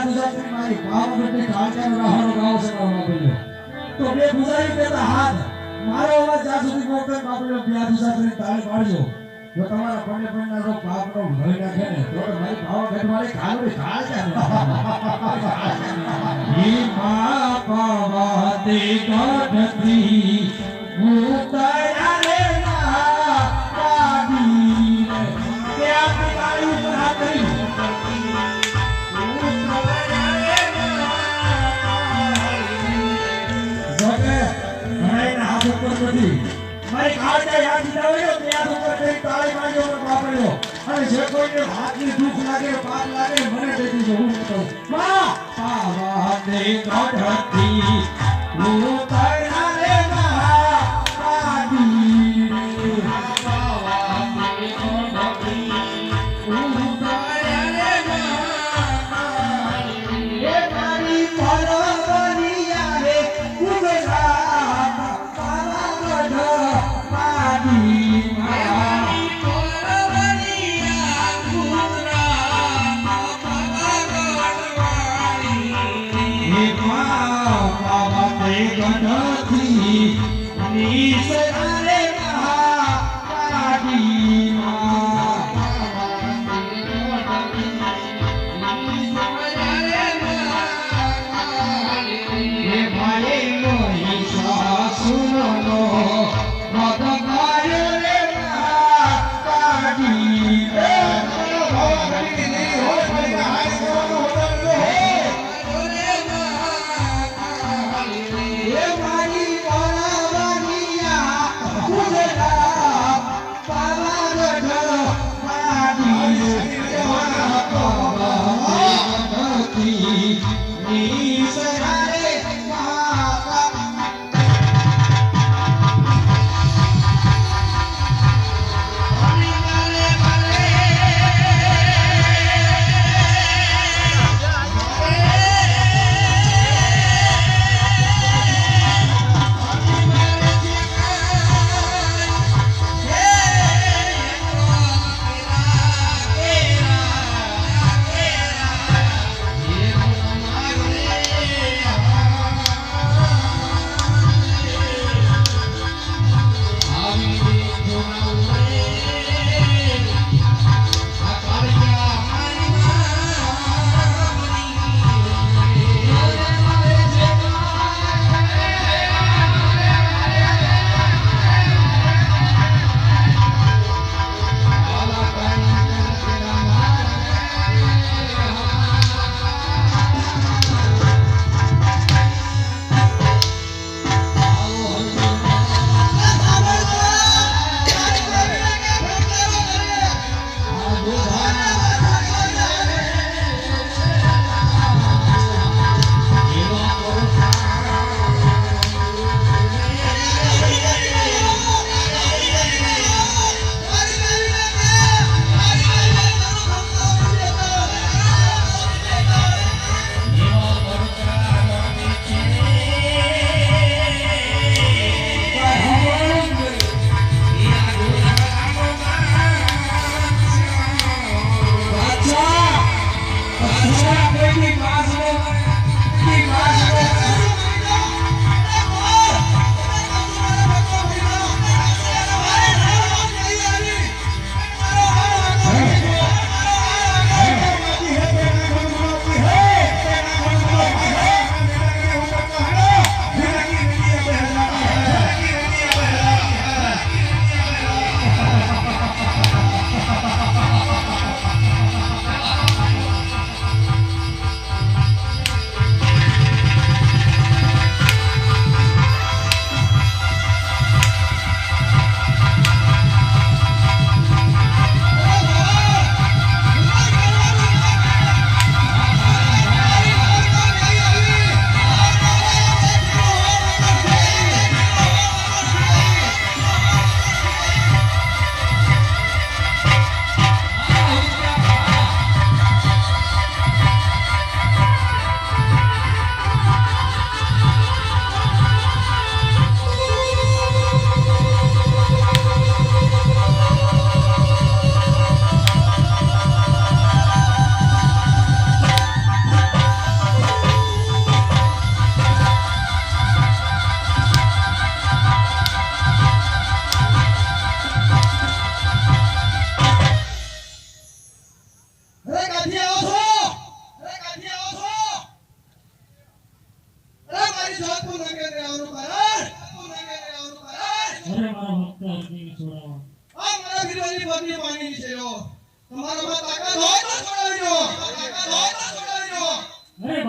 ગુજરાતની મારી ભાવગઢની કાળજાનો રાહડો ગાવ સભામાં બોલ્યો તો બે ગુજારી દેતા હાથ મારો અવાજ જ્યાં સુધી મોકલે બાપડો બે ગુજરાતની તાળી પાડજો જો તમારા પંડે પંડના જો પાપનો ભરી નાખે ને તો મારી ભાવગઢ મારી કાળોની કાળજાનો ઈ મા પાવાતે ગઢથી મુક્તયા રે ના પાડી કે આપણી તાળી ઉપર હાથ કરી મારી કાળજા યાદ દિલાવ્યો ત્યાં ઉપર કઈ તાળી માંગ્યો ને બાપડ્યો અને જે કોઈને હાથની દુખ લાગે પાપ લાગે મને દે દીજો હું કહું માં પાવાને ગઢથી હું તારા રે ના પાડી પાવાને ગઢથી હું તારા રે ના પાડી એ મારી પરવરિયા રે ઉગરા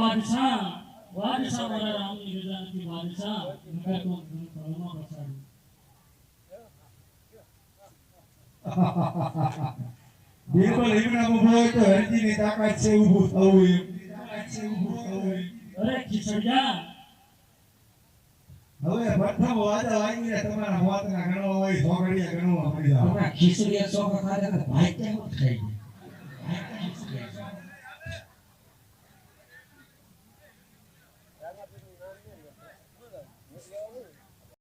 બાદશાહ મારા રામની રજા નથી બાદશાહ નકર તો કળમાં બસાડું બિલકુલ હિમના ઊભો હોય તો હરજીની તાકાત છે ઊભું થવું એમ. અરે ખીચડિયા હવે પ્રથમ વાદા વાગીને તમારા મોતના ગણવા હોય સોગડિયા ગણવા મળી જાવ. ખીચડીયા ચોખા ખાધા ભાઈ કેમ થઈ